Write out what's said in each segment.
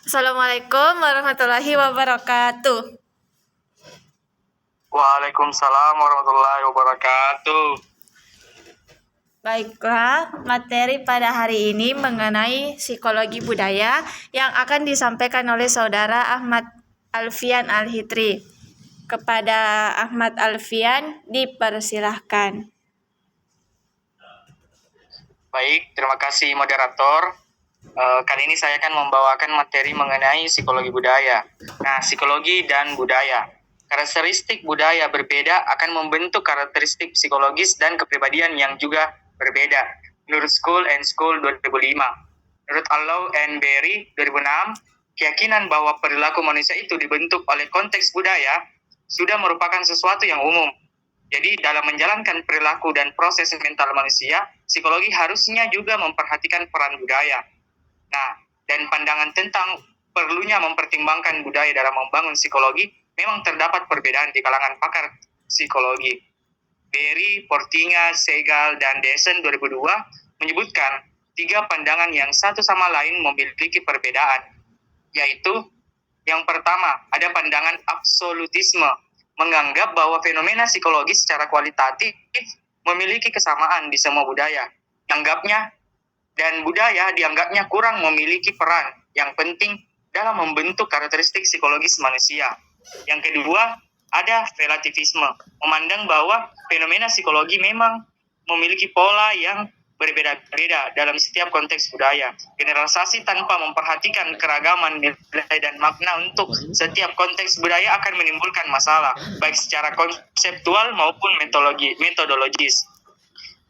Assalamualaikum warahmatullahi wabarakatuh. Waalaikumsalam warahmatullahi wabarakatuh. Baiklah, materi pada hari ini mengenai psikologi budaya yang akan disampaikan oleh Saudara Ahmad Alfian Al-Hitri. Kepada Ahmad Alfian dipersilahkan. Baik, terima kasih moderator. Kali ini saya akan membawakan materi mengenai psikologi budaya. Nah, psikologi dan budaya. Karakteristik budaya berbeda akan membentuk karakteristik psikologis dan kepribadian yang juga berbeda. Menurut School and School 2005. Menurut Allow and Berry 2006, keyakinan bahwa perilaku manusia itu dibentuk oleh konteks budaya sudah merupakan sesuatu yang umum. Jadi dalam menjalankan perilaku dan proses mental manusia, psikologi harusnya juga memperhatikan peran budaya. Nah, dan pandangan tentang perlunya mempertimbangkan budaya dalam membangun psikologi memang terdapat perbedaan di kalangan pakar psikologi. Berry, Portinga, Segal, dan Dessen 2002 menyebutkan 3 pandangan yang satu sama lain memiliki perbedaan, yaitu yang pertama, ada pandangan absolutisme, menganggap bahwa fenomena psikologis secara kualitatif memiliki kesamaan di semua budaya. Dan budaya dianggapnya kurang memiliki peran yang penting dalam membentuk karakteristik psikologis manusia. Yang kedua, ada relativisme, memandang bahwa fenomena psikologi memang memiliki pola yang berbeda-beda dalam setiap konteks budaya. Generalisasi tanpa memperhatikan keragaman nilai dan makna untuk setiap konteks budaya akan menimbulkan masalah, baik secara konseptual maupun metodologis.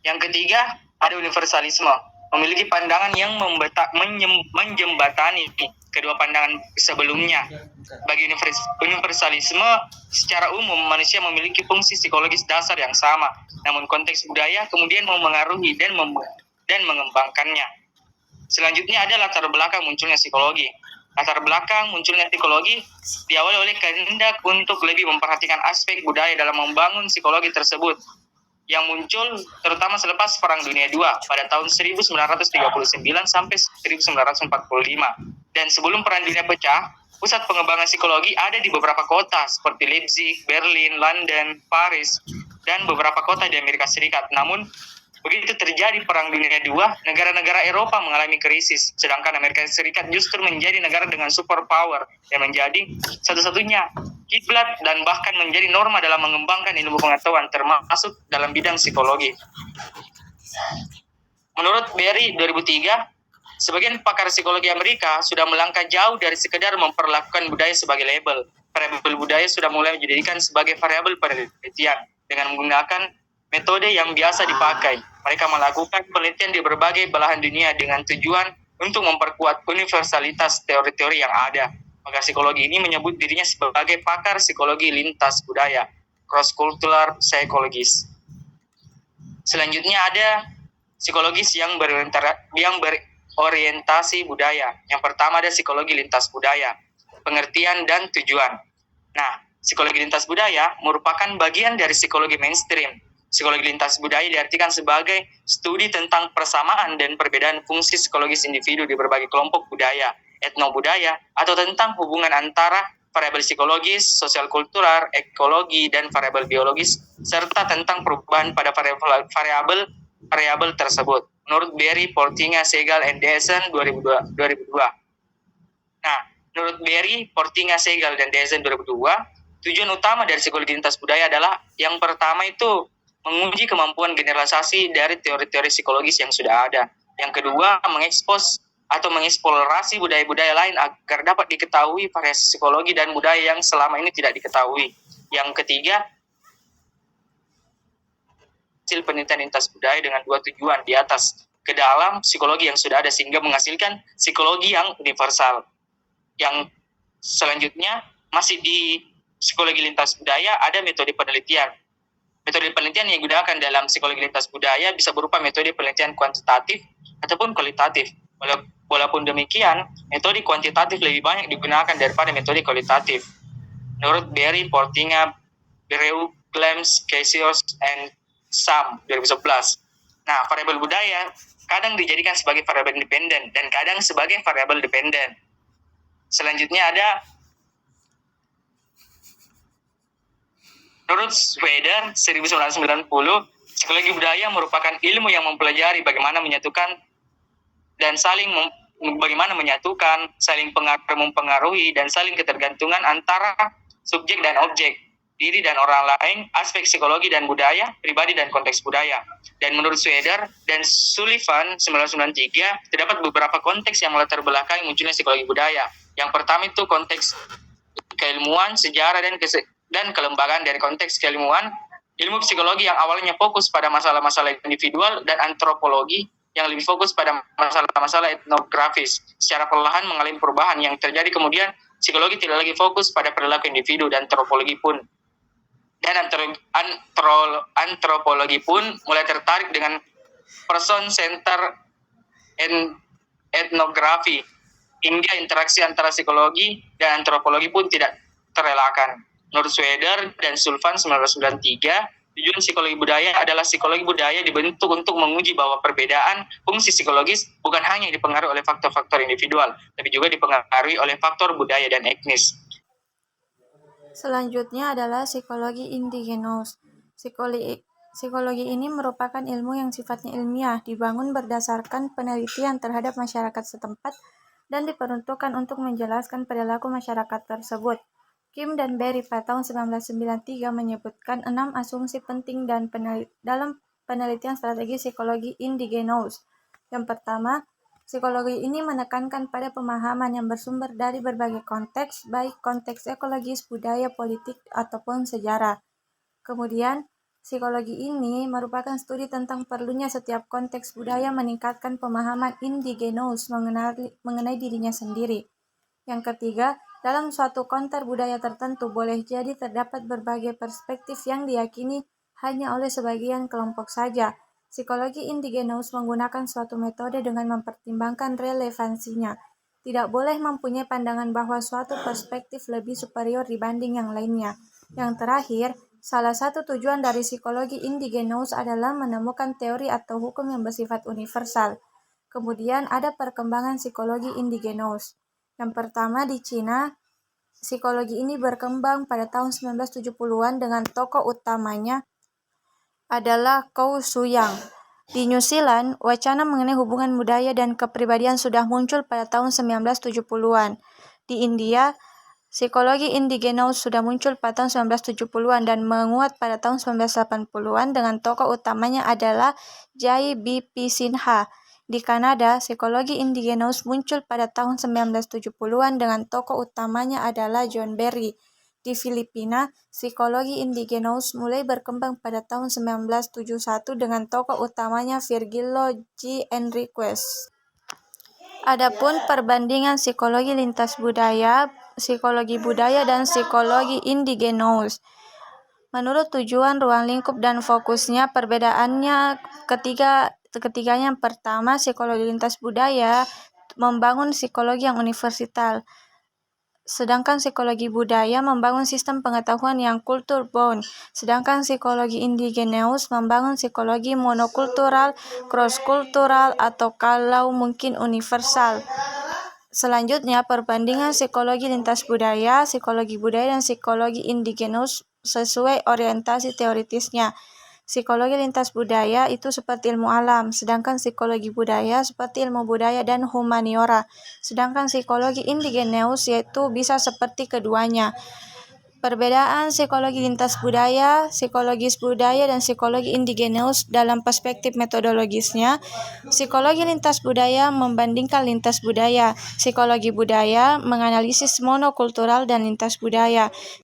Yang ketiga, ada universalisme, memiliki pandangan yang menjembatani kedua pandangan sebelumnya. Bagi universalisme, secara umum manusia memiliki fungsi psikologis dasar yang sama, namun konteks budaya kemudian memengaruhi dan mengembangkannya. Selanjutnya ada latar belakang munculnya psikologi. Latar belakang munculnya psikologi diawali oleh kehendak untuk lebih memperhatikan aspek budaya dalam membangun psikologi tersebut, yang muncul terutama selepas Perang Dunia II pada tahun 1939 sampai 1945. Dan sebelum Perang Dunia pecah, pusat pengembangan psikologi ada di beberapa kota seperti Leipzig, Berlin, London, Paris, dan beberapa kota di Amerika Serikat. Namun, begitu terjadi Perang Dunia II, negara-negara Eropa mengalami krisis, sedangkan Amerika Serikat justru menjadi negara dengan superpower yang menjadi satu-satunya kiblat dan bahkan menjadi norma dalam mengembangkan ilmu pengetahuan termasuk dalam bidang psikologi. Menurut Berry 2003, sebagian pakar psikologi Amerika sudah melangkah jauh dari sekedar memperlakukan budaya sebagai label. Variabel budaya sudah mulai dijadikan sebagai variabel penelitian dengan menggunakan metode yang biasa dipakai. Mereka melakukan penelitian di berbagai belahan dunia dengan tujuan untuk memperkuat universalitas teori-teori yang ada. Pakar psikologi ini menyebut dirinya sebagai pakar psikologi lintas budaya, cross-cultural psychologist. Selanjutnya ada psikologis yang berorientasi budaya. Yang pertama ada psikologi lintas budaya, pengertian dan tujuan. Nah, psikologi lintas budaya merupakan bagian dari psikologi mainstream. Psikologi lintas budaya diartikan sebagai studi tentang persamaan dan perbedaan fungsi psikologis individu di berbagai kelompok budaya, etnobudaya, atau tentang hubungan antara variabel psikologis, sosial kultural, ekologi, dan variabel biologis, serta tentang perubahan pada variabel tersebut. Menurut Berry, Portinga, Segal, and Dessen 2002. Nah, menurut Berry, Portinga, Segal, dan Dessen 2002, tujuan utama dari psikologi lintas budaya adalah yang pertama itu menguji kemampuan generalisasi dari teori-teori psikologis yang sudah ada. Yang kedua, mengeksplorasi budaya-budaya lain agar dapat diketahui variasi psikologi dan budaya yang selama ini tidak diketahui. Yang ketiga, hasil penelitian lintas budaya dengan 2 tujuan di atas ke dalam psikologi yang sudah ada sehingga menghasilkan psikologi yang universal. Yang selanjutnya, masih di psikologi lintas budaya ada metode penelitian. Metode penelitian yang digunakan dalam psikologi lintas budaya bisa berupa metode penelitian kuantitatif ataupun kualitatif. Walaupun demikian, metode kuantitatif lebih banyak digunakan daripada metode kualitatif. Menurut Berry, Portinga, Bereu, Clems, Cassius, and Sam 2011. Nah, variabel budaya kadang dijadikan sebagai variabel independen dan kadang sebagai variabel dependen. Selanjutnya ada menurut Schroeder 1990, psikologi budaya merupakan ilmu yang mempelajari bagaimana menyatukan dan bagaimana menyatukan, saling mempengaruhi dan saling ketergantungan antara subjek dan objek, diri dan orang lain, aspek psikologi dan budaya, pribadi dan konteks budaya. Dan menurut Schroeder dan Sullivan 1993, terdapat beberapa konteks yang melatar belakangi munculnya psikologi budaya. Yang pertama itu konteks keilmuan, sejarah, dan kelembagaan. Dari konteks keilmuan, ilmu psikologi yang awalnya fokus pada masalah-masalah individual, dan antropologi yang lebih fokus pada masalah-masalah etnografis. Secara perlahan mengalami perubahan yang terjadi kemudian, psikologi tidak lagi fokus pada perilaku individu, dan antropologi pun mulai tertarik dengan person center etnografi, hingga interaksi antara psikologi dan antropologi pun tidak terelakkan. Menurut Schroeder dan Sullivan 1993, tujuan psikologi budaya adalah psikologi budaya dibentuk untuk menguji bahwa perbedaan fungsi psikologis bukan hanya dipengaruhi oleh faktor-faktor individual, tapi juga dipengaruhi oleh faktor budaya dan etnis. Selanjutnya adalah psikologi indigenos. Psikologi ini merupakan ilmu yang sifatnya ilmiah, dibangun berdasarkan penelitian terhadap masyarakat setempat, dan diperuntukkan untuk menjelaskan perilaku masyarakat tersebut. Kim dan Berry pada tahun 1993 menyebutkan 6 asumsi penting dalam penelitian strategi psikologi indigenos. Yang pertama, psikologi ini menekankan pada pemahaman yang bersumber dari berbagai konteks, baik konteks ekologis, budaya, politik, ataupun sejarah. Kemudian, psikologi ini merupakan studi tentang perlunya setiap konteks budaya meningkatkan pemahaman indigenos mengenai dirinya sendiri. Yang ketiga, dalam suatu konter budaya tertentu boleh jadi terdapat berbagai perspektif yang diyakini hanya oleh sebagian kelompok saja. Psikologi indigenos menggunakan suatu metode dengan mempertimbangkan relevansinya. Tidak boleh mempunyai pandangan bahwa suatu perspektif lebih superior dibanding yang lainnya. Yang terakhir, salah satu tujuan dari psikologi indigenos adalah menemukan teori atau hukum yang bersifat universal. Kemudian ada perkembangan psikologi indigenos. Yang pertama, di Cina, psikologi ini berkembang pada tahun 1970-an dengan tokoh utamanya adalah Kou Suyang. Di New Zealand, wacana mengenai hubungan budaya dan kepribadian sudah muncul pada tahun 1970-an. Di India, psikologi indigenos sudah muncul pada tahun 1970-an dan menguat pada tahun 1980-an dengan tokoh utamanya adalah Jai B. P. Sinha. Di Kanada, psikologi indigenos muncul pada tahun 1970-an dengan tokoh utamanya adalah John Berry. Di Filipina, psikologi indigenos mulai berkembang pada tahun 1971 dengan tokoh utamanya Virgilio G. Enriquez. Adapun perbandingan psikologi lintas budaya, psikologi budaya, dan psikologi indigenos. Menurut tujuan, ruang lingkup, dan fokusnya, perbedaannya ketiganya yang pertama, psikologi lintas budaya membangun psikologi yang universal, sedangkan psikologi budaya membangun sistem pengetahuan yang culture bound, sedangkan psikologi indigenos membangun psikologi monokultural, cross-kultural, atau kalau mungkin universal. Selanjutnya, perbandingan psikologi lintas budaya, psikologi budaya, dan psikologi indigenos sesuai orientasi teoritisnya. Psikologi lintas budaya itu seperti ilmu alam, sedangkan psikologi budaya seperti ilmu budaya dan humaniora. Sedangkan psikologi indigenos yaitu bisa seperti keduanya. Perbedaan psikologi lintas budaya, psikologis budaya, dan psikologi indigenos dalam perspektif metodologisnya. Psikologi lintas budaya membandingkan lintas budaya. Psikologi budaya menganalisis monokultural dan lintas budaya.